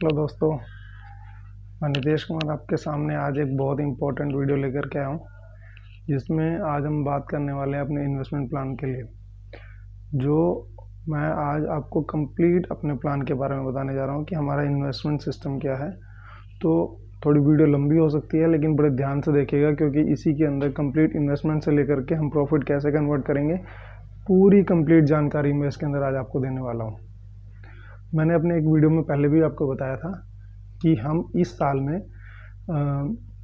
Hello दोस्तों, मैं नितेश कुमार आपके सामने आज एक बहुत इम्पोर्टेंट वीडियो लेकर के आया हूँ, जिसमें आज हम बात करने वाले हैं अपने इन्वेस्टमेंट प्लान के लिए। जो मैं आज आपको कंप्लीट अपने प्लान के बारे में बताने जा रहा हूँ कि हमारा इन्वेस्टमेंट सिस्टम क्या है। तो थोड़ी वीडियो लंबी हो सकती है, लेकिन बड़े ध्यान से देखिएगा, क्योंकि इसी के अंदर कंप्लीट इन्वेस्टमेंट से लेकर के हम प्रॉफिट कैसे कन्वर्ट करेंगे, पूरी कंप्लीट जानकारी मैं इसके अंदर आज आपको देने वाला हूँ। मैंने अपने एक वीडियो में पहले भी आपको बताया था कि हम इस साल में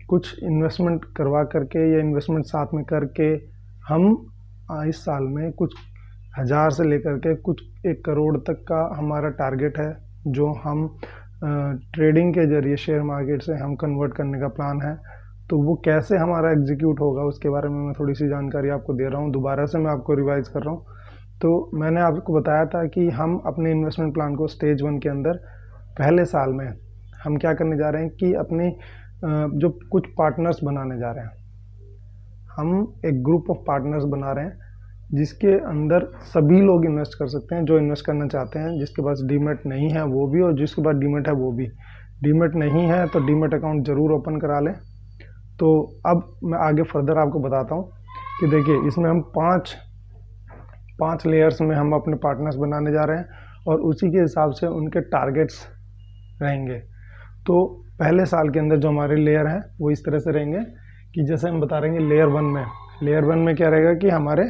कुछ इन्वेस्टमेंट करवा करके या इन्वेस्टमेंट साथ में करके हम इस साल में कुछ हज़ार से लेकर के कुछ 1 करोड़ तक का हमारा टारगेट है, जो हम ट्रेडिंग के जरिए शेयर मार्केट से हम कन्वर्ट करने का प्लान है। तो वो कैसे हमारा एग्जीक्यूट होगा उसके बारे में मैं थोड़ी सी जानकारी आपको दे रहा हूँ। दोबारा से मैं आपको रिवाइज़ कर रहा हूँ। तो मैंने आपको बताया था कि हम अपने इन्वेस्टमेंट प्लान को स्टेज 1 के अंदर पहले साल में हम क्या करने जा रहे हैं कि अपने जो कुछ पार्टनर्स बनाने जा रहे हैं। हम एक ग्रुप ऑफ पार्टनर्स बना रहे हैं, जिसके अंदर सभी लोग इन्वेस्ट कर सकते हैं जो इन्वेस्ट करना चाहते हैं। जिसके पास डीमेट नहीं है वो भी, और जिसके पास डीमेट है वो भी। डीमेट नहीं है तो डीमेट अकाउंट ज़रूर ओपन करा लें। तो अब मैं आगे फर्दर आपको बताता हूँ कि देखिए, इसमें हम पाँच लेयर्स में हम अपने पार्टनर्स बनाने जा रहे हैं, और उसी के हिसाब से उनके टारगेट्स रहेंगे। तो पहले साल के अंदर जो हमारे लेयर हैं वो इस तरह से रहेंगे कि जैसे हम बता रहे हैं लेयर वन में क्या रहेगा कि हमारे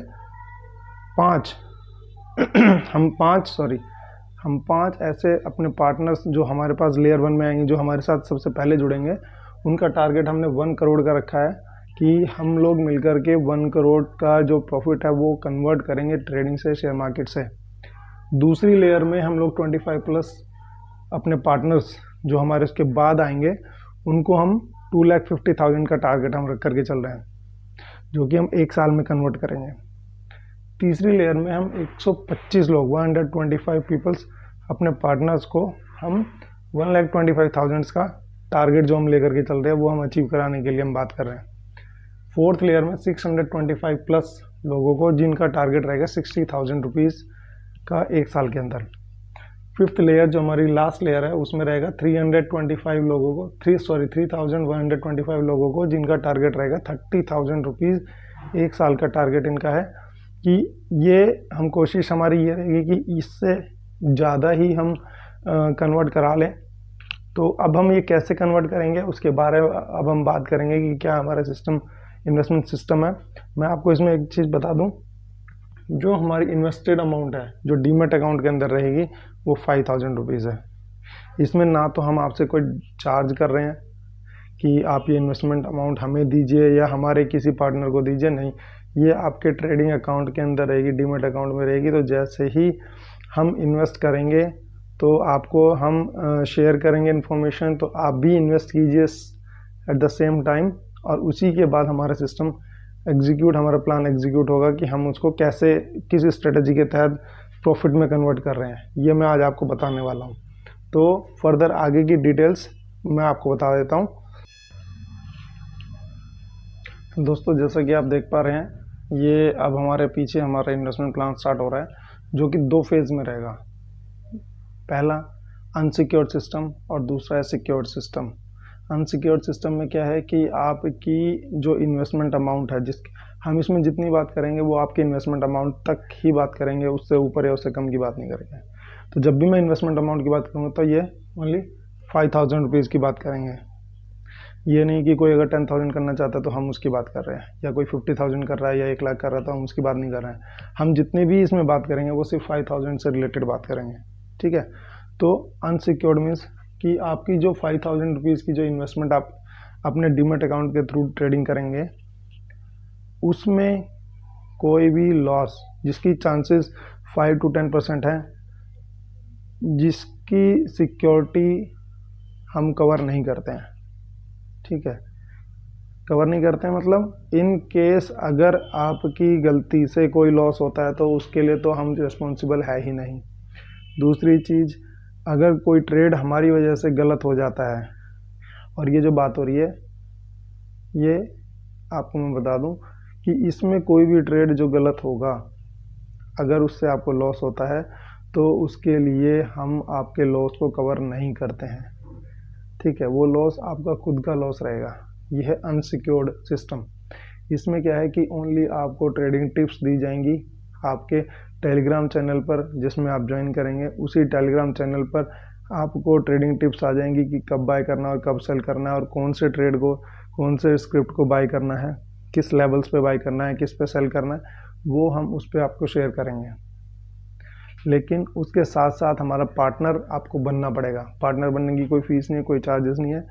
हम पाँच ऐसे अपने पार्टनर्स जो हमारे पास लेयर 1 में आएंगे, जो हमारे साथ सबसे पहले जुड़ेंगे, उनका टारगेट हमने 1 करोड़ का रखा है कि हम लोग मिलकर के 1 करोड़ का जो प्रॉफिट है वो कन्वर्ट करेंगे ट्रेडिंग से, शेयर मार्केट से। दूसरी लेयर में हम लोग 25 प्लस अपने पार्टनर्स जो हमारे उसके बाद आएंगे, उनको हम 2,50,000 का टारगेट हम रख करके चल रहे हैं, जो कि हम 1 साल में कन्वर्ट करेंगे। तीसरी लेयर में हम 125 लोग 125 पीपल्स अपने पार्टनर्स को हम 1,25,000 का टारगेट जो हम लेकर के चल रहे हैं वो हम अचीव कराने के लिए हम बात कर रहे हैं। फोर्थ लेयर में 625 प्लस लोगों को, जिनका टारगेट रहेगा 60,000 रुपीज़ का 1 साल के अंदर। फिफ्थ लेयर जो हमारी लास्ट लेयर है उसमें रहेगा 325 लोगों को 3,125 लोगों को, जिनका टारगेट रहेगा 30,000 रुपीज़ 1 साल का टारगेट इनका है। कि ये हम कोशिश हमारी ये रहेगी कि इससे ज़्यादा ही हम कन्वर्ट करा लें। तो अब हम ये कैसे कन्वर्ट करेंगे उसके बारे में अब हम बात करेंगे कि क्या हमारा सिस्टम इन्वेस्टमेंट सिस्टम है। मैं आपको इसमें एक चीज़ बता दूं, जो हमारी इन्वेस्टेड अमाउंट है जो डीमेट अकाउंट के अंदर रहेगी वो 5,000 रुपीज़ है। इसमें ना तो हम आपसे कोई चार्ज कर रहे हैं कि आप ये इन्वेस्टमेंट अमाउंट हमें दीजिए या हमारे किसी पार्टनर को दीजिए, नहीं, ये आपके ट्रेडिंग अकाउंट के अंदर रहेगी, डीमेट अकाउंट में रहेगी। तो जैसे ही हम इन्वेस्ट करेंगे तो आपको हम शेयर करेंगे इन्फॉर्मेशन, तो आप भी इन्वेस्ट कीजिए एट द सेम टाइम, और उसी के बाद हमारा सिस्टम हमारा प्लान एग्जीक्यूट होगा कि हम उसको कैसे किस स्ट्रेटजी के तहत प्रॉफिट में कन्वर्ट कर रहे हैं। ये मैं आज आपको बताने वाला हूँ। तो फर्दर आगे की डिटेल्स मैं आपको बता देता हूँ। दोस्तों, जैसा कि आप देख पा रहे हैं, ये अब हमारे पीछे हमारा इन्वेस्टमेंट प्लान स्टार्ट हो रहा है, जो कि 2 फेज़ में रहेगा। पहला अनसिक्योर्ड सिस्टम और दूसरा है सिक्योर्ड सिस्टम। अनसिक्योर्ड सिस्टम में क्या है कि आपकी जो इन्वेस्टमेंट अमाउंट है, हम इसमें जितनी बात करेंगे वो आपके इन्वेस्टमेंट अमाउंट तक ही बात करेंगे, उससे ऊपर या उससे कम की बात नहीं करेंगे। तो जब भी मैं इन्वेस्टमेंट अमाउंट की बात करूँगा तो ये ओनली 5,000 रुपीज़ की बात करेंगे। ये नहीं कि कोई अगर 10,000 करना चाहता है तो हम उसकी बात कर रहे हैं, या कोई 50,000 कर रहा है या 1 लाख कर रहा है तो हम उसकी बात नहीं कर रहे हैं। हम जितने भी इसमें बात करेंगे वो सिर्फ 5,000 से रिलेटेड बात करेंगे, ठीक है। तो अनसिक्योर्ड मीन्स कि आपकी जो 5,000 रुपीज़ की जो इन्वेस्टमेंट आप अपने डीमेट अकाउंट के थ्रू ट्रेडिंग करेंगे, उसमें कोई भी लॉस जिसकी चांसेस 5 to 10% है, जिसकी सिक्योरिटी हम कवर नहीं करते हैं, ठीक है। कवर नहीं करते हैं मतलब इन केस अगर आपकी गलती से कोई लॉस होता है तो उसके लिए तो हम रिस्पॉन्सिबल है ही नहीं। दूसरी चीज़, अगर कोई ट्रेड हमारी वजह से गलत हो जाता है, और ये जो बात हो रही है ये आपको मैं बता दूं कि इसमें कोई भी ट्रेड जो गलत होगा, अगर उससे आपको लॉस होता है तो उसके लिए हम आपके लॉस को कवर नहीं करते हैं। ठीक है, वो लॉस आपका खुद का लॉस रहेगा। यह है अनसिक्योर्ड सिस्टम। इसमें क्या है कि ओनली आपको ट्रेडिंग टिप्स दी जाएंगी आपके टेलीग्राम चैनल पर, जिसमें आप ज्वाइन करेंगे। उसी टेलीग्राम चैनल पर आपको ट्रेडिंग टिप्स आ जाएंगी कि कब बाय करना और कब सेल करना है, और कौन से ट्रेड को, कौन से स्क्रिप्ट को बाय करना है, किस लेवल्स पे बाय करना है, किस पे सेल करना है, वो हम उस पर आपको शेयर करेंगे। लेकिन उसके साथ साथ हमारा पार्टनर आपको बनना पड़ेगा। पार्टनर बनने की कोई फीस नहीं है, कोई चार्जेस नहीं है,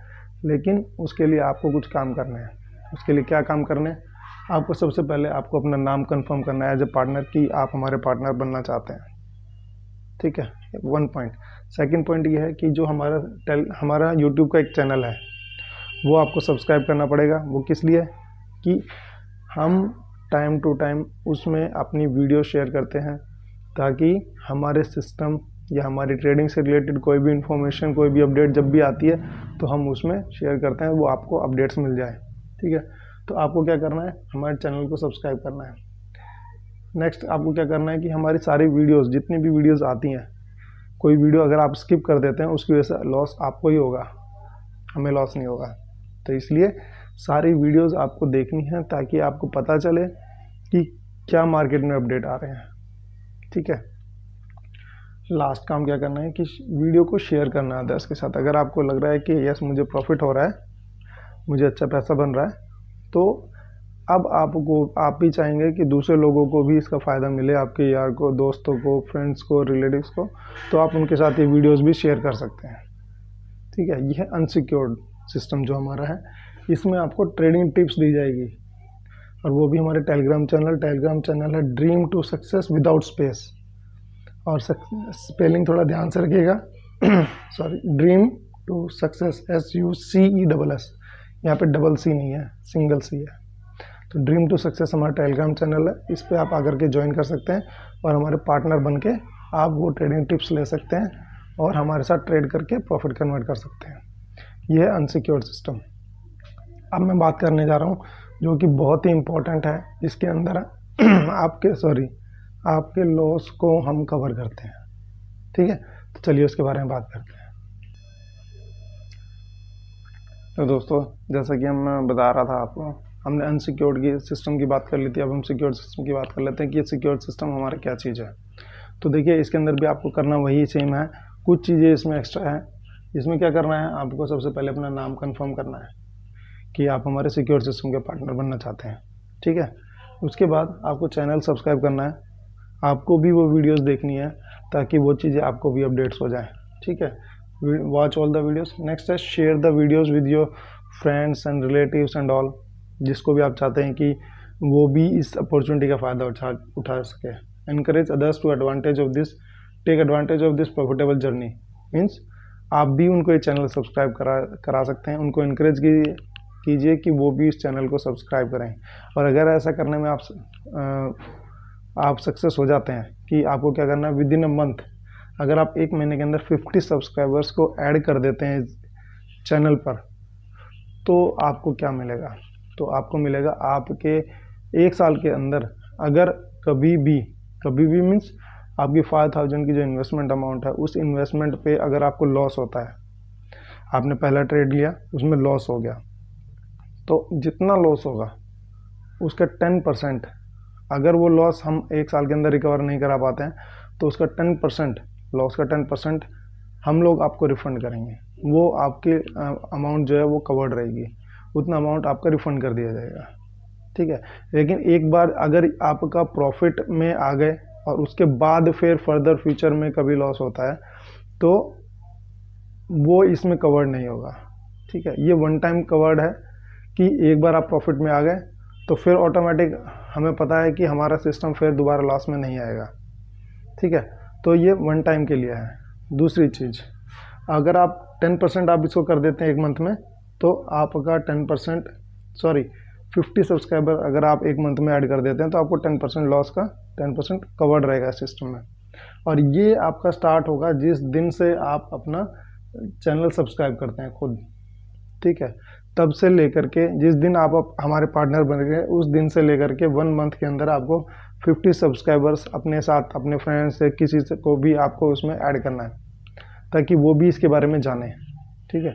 लेकिन उसके लिए आपको कुछ काम करना है। उसके लिए क्या काम करने हैं? आपको सबसे पहले आपको अपना नाम कंफर्म करना है एज ए पार्टनर कि आप हमारे पार्टनर बनना चाहते हैं। ठीक है, वन पॉइंट। सेकंड पॉइंट ये है कि जो हमारा यूट्यूब का एक चैनल है, वो आपको सब्सक्राइब करना पड़ेगा। वो किस लिए? कि हम टाइम टू टाइम उसमें अपनी वीडियो शेयर करते हैं, ताकि हमारे सिस्टम या हमारी ट्रेडिंग से रिलेटेड कोई भी इंफॉर्मेशन, कोई भी अपडेट जब भी आती है तो हम उसमें शेयर करते हैं, वो आपको अपडेट्स मिल जाए। ठीक है, तो आपको क्या करना है? हमारे चैनल को सब्सक्राइब करना है। नेक्स्ट आपको क्या करना है कि हमारी सारी वीडियोस, जितनी भी वीडियोस आती हैं, कोई वीडियो अगर आप स्किप कर देते हैं उसकी वजह से लॉस आपको ही होगा, हमें लॉस नहीं होगा। तो इसलिए सारी वीडियोस आपको देखनी है ताकि आपको पता चले कि क्या मार्केट में अपडेट आ रहे हैं। ठीक है, लास्ट काम क्या करना है कि वीडियो को शेयर करना है अदर्स के साथ। अगर आपको लग रहा है कि यस मुझे प्रॉफिट हो रहा है, मुझे अच्छा पैसा बन रहा है, तो अब आप भी चाहेंगे कि दूसरे लोगों को भी इसका फ़ायदा मिले, आपके यार को, दोस्तों को, फ्रेंड्स को, रिलेटिव्स को, तो आप उनके साथ ये वीडियोस भी शेयर कर सकते हैं। ठीक है, यह अनसिक्योर्ड सिस्टम जो हमारा है, इसमें आपको ट्रेडिंग टिप्स दी जाएगी, और वो भी हमारे टेलीग्राम चैनल है dream to success without space, और स्पेलिंग थोड़ा ध्यान से रखिएगा sorry, dream to success, SUCESS, यहाँ पे डबल सी नहीं है, सिंगल सी है। तो ड्रीम टू सक्सेस हमारा टेलीग्राम चैनल है, इस पर आप आकर के ज्वाइन कर सकते हैं और हमारे पार्टनर बन के आप वो ट्रेडिंग टिप्स ले सकते हैं और हमारे साथ ट्रेड करके प्रॉफिट कन्वर्ट कर सकते हैं। ये है अनसिक्योर्ड सिस्टम। अब मैं बात करने जा रहा हूँ जो कि बहुत ही इम्पोर्टेंट है, इसके अंदर आपके लॉस को हम कवर करते हैं। ठीक है, तो चलिए उसके बारे में बात करते हैं। तो दोस्तों, जैसा कि मैं बता रहा था आपको, हमने अनसिक्योर्ड की सिस्टम की बात कर ली थी, अब हम सिक्योर्ड सिस्टम की बात कर लेते हैं कि सिक्योर्ड सिस्टम हमारा क्या चीज़ है। तो देखिए, इसके अंदर भी आपको करना वही सेम है, कुछ चीज़ें इसमें एक्स्ट्रा है। इसमें क्या करना है? आपको सबसे पहले अपना नाम कंफर्म करना है कि आप हमारे सिक्योर सिस्टम के पार्टनर बनना चाहते हैं। ठीक है, उसके बाद आपको चैनल सब्सक्राइब करना है, आपको भी वो वीडियोस देखनी है ताकि वो चीज़ें आपको भी अपडेट्स हो जाए। ठीक है, watch all the videos. Next है share the videos with your friends and relatives and all, जिसको भी आप चाहते हैं कि वो भी इस अपॉर्चुनिटी का फ़ायदा उठा सके। Encourage others to take advantage of this profitable journey, means आप भी उनको ये चैनल सब्सक्राइब करा सकते हैं, उनको इनकरेज कीजिए कि वो भी इस चैनल को सब्सक्राइब करें। और अगर ऐसा करने में आप सक्सेस हो जाते हैं कि आपको क्या करना है, विद इन अ मंथ अगर आप एक महीने के अंदर 50 सब्सक्राइबर्स को ऐड कर देते हैं चैनल पर, तो आपको क्या मिलेगा? तो आपको मिलेगा आपके एक साल के अंदर, अगर कभी भी मीन्स आपकी 5000 की जो इन्वेस्टमेंट अमाउंट है, उस इन्वेस्टमेंट पे अगर आपको लॉस होता है, आपने पहला ट्रेड लिया उसमें लॉस हो गया, तो जितना लॉस होगा उसका 10%, अगर वो लॉस हम एक साल के अंदर रिकवर नहीं करा पाते हैं तो उसका 10%, लॉस का 10% हम लोग आपको रिफ़ंड करेंगे। वो आपके अमाउंट जो है वो कवर्ड रहेगी, उतना अमाउंट आपका रिफ़ंड कर दिया जाएगा। ठीक है, लेकिन एक बार अगर आपका प्रॉफिट में आ गए और उसके बाद फिर फर्दर फ्यूचर में कभी लॉस होता है तो वो इसमें कवर्ड नहीं होगा। ठीक है, ये वन टाइम कवर्ड है कि एक बार आप प्रॉफिट में आ गए तो फिर ऑटोमेटिक हमें पता है कि हमारा सिस्टम फिर दोबारा लॉस में नहीं आएगा। ठीक है, तो ये वन टाइम के लिए है। दूसरी चीज़, अगर आप 10% आप इसको कर देते हैं एक मंथ में, तो आपका 50 सब्सक्राइबर अगर आप एक मंथ में ऐड कर देते हैं तो आपको 10% लॉस का 10% कवर्ड रहेगा सिस्टम में। और ये आपका स्टार्ट होगा जिस दिन से आप अपना चैनल सब्सक्राइब करते हैं खुद। ठीक है, तब से लेकर के जिस दिन आप हमारे पार्टनर बन गए, उस दिन से लेकर के 1 मंथ के अंदर आपको 50 सब्सक्राइबर्स अपने साथ, अपने फ्रेंड्स से, किसी से को भी आपको उसमें ऐड करना है ताकि वो भी इसके बारे में जाने। ठीक है,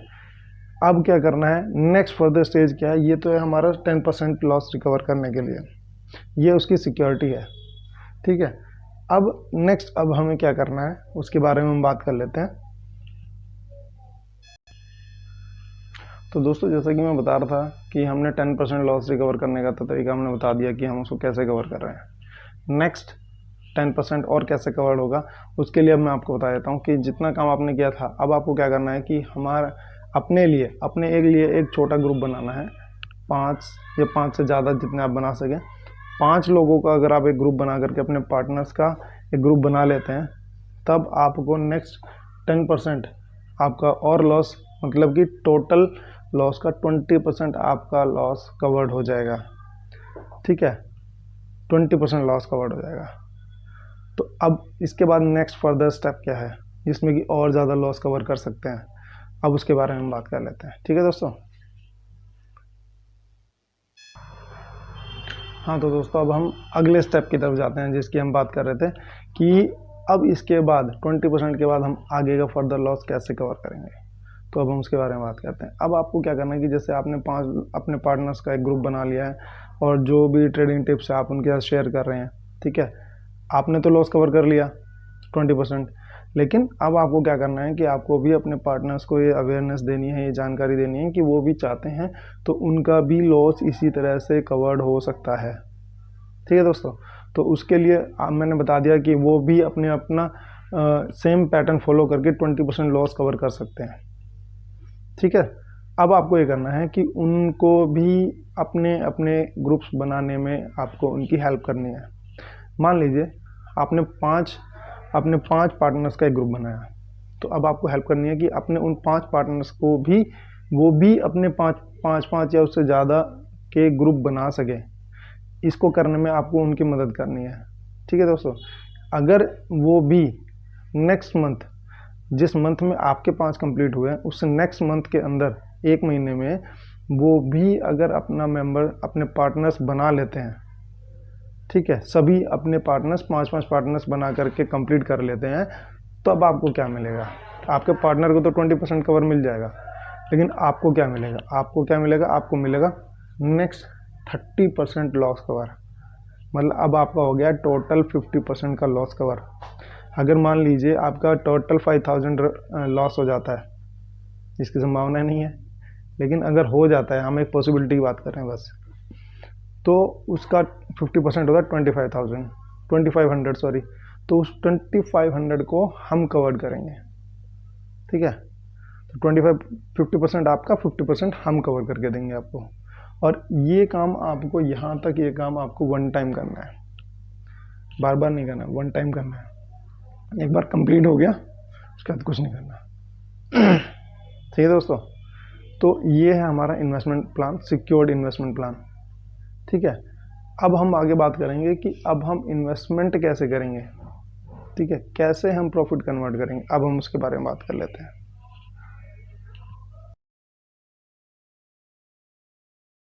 अब क्या करना है, नेक्स्ट फर्दर स्टेज क्या है, ये तो है हमारा 10% लॉस रिकवर करने के लिए, ये उसकी सिक्योरिटी है, ठीक है। अब नेक्स्ट, अब हमें क्या करना है उसके बारे में हम बात कर लेते हैं। तो दोस्तों जैसा कि मैं बता रहा था कि हमने 10% लॉस रिकवर करने का तरीका हमने बता दिया कि हम उसको कैसे कवर कर रहे हैं। नेक्स्ट 10% और कैसे कवर होगा उसके लिए अब मैं आपको बता देता हूँ कि जितना काम आपने किया था, अब आपको क्या करना है कि हमारा अपने लिए एक छोटा ग्रुप बनाना है, 5 या 5 से ज़्यादा जितने आप बना सकें। 5 लोगों का अगर आप एक ग्रुप बना करके अपने पार्टनर्स का एक ग्रुप बना लेते हैं, तब आपको नेक्स्ट 10% आपका और लॉस, मतलब कि टोटल लॉस का 20% आपका लॉस कवर्ड हो जाएगा, ठीक है। 20% लॉस कवर्ड हो जाएगा। तो अब इसके बाद नेक्स्ट फर्दर स्टेप क्या है जिसमें कि और ज़्यादा लॉस कवर कर सकते हैं, अब उसके बारे में हम बात कर लेते हैं, ठीक है दोस्तों। हाँ तो दोस्तों अब हम अगले स्टेप की तरफ जाते हैं जिसकी हम बात कर रहे थे कि अब इसके बाद 20% के बाद हम आगे का फर्दर लॉस कैसे कवर करेंगे, तो अब हम उसके बारे में बात करते हैं। अब आपको क्या करना है कि जैसे आपने 5 अपने पार्टनर्स का एक ग्रुप बना लिया है और जो भी ट्रेडिंग टिप्स है आप उनके साथ शेयर कर रहे हैं, ठीक है। आपने तो लॉस कवर कर लिया 20%, लेकिन अब आपको क्या करना है कि आपको भी अपने पार्टनर्स को ये अवेयरनेस देनी है, ये जानकारी देनी है कि वो भी चाहते हैं तो उनका भी लॉस इसी तरह से कवर्ड हो सकता है, ठीक है दोस्तों। तो उसके लिए मैंने बता दिया कि वो भी अपना सेम पैटर्न फॉलो करके 20% लॉस कवर कर सकते हैं, ठीक है। अब आपको ये करना है कि उनको भी अपने अपने ग्रुप्स बनाने में आपको उनकी हेल्प करनी है। मान लीजिए आपने 5 पार्टनर्स का एक ग्रुप बनाया, तो अब आपको हेल्प करनी है कि अपने उन 5 पार्टनर्स को भी वो भी अपने 5 या उससे ज़्यादा के ग्रुप बना सके। इसको करने में आपको उनकी मदद करनी है, ठीक है दोस्तों। अगर वो भी नेक्स्ट मंथ, जिस मंथ में आपके 5 कंप्लीट हुए उससे नेक्स्ट मंथ के अंदर 1 महीने में वो भी अगर अपना मेंबर अपने पार्टनर्स बना लेते हैं, ठीक है, सभी अपने पार्टनर्स 5 पार्टनर्स बना करके कंप्लीट कर लेते हैं, तो अब आपको क्या मिलेगा, आपके पार्टनर को तो 20% कवर मिल जाएगा, लेकिन आपको क्या मिलेगा, आपको मिलेगा नेक्स्ट 30% लॉस कवर। मतलब अब आपका हो गया टोटल 50% का लॉस कवर। अगर मान लीजिए आपका टोटल 5000 लॉस हो जाता है, इसकी संभावना नहीं है, लेकिन अगर हो जाता है, हम एक पॉसिबिलिटी की बात कर रहे हैं बस, तो उसका 50% होगा 2500 सॉरी, तो उस 2500 को हम कवर करेंगे, ठीक है। तो 50% आपका, 50% हम कवर करके देंगे आपको। और ये काम आपको यहाँ तक, ये काम आपको 1 टाइम करना है, बार बार नहीं करना, 1 टाइम करना है। एक बार कंप्लीट हो गया उसके बाद कुछ नहीं करना, ठीक है दोस्तों। तो ये है हमारा investment plan, secured investment plan, ठीक है। अब हम आगे बात करेंगे कि अब हम इन्वेस्टमेंट कैसे करेंगे, ठीक है, कैसे हम प्रॉफिट कन्वर्ट करेंगे, अब हम उसके बारे में बात कर लेते हैं।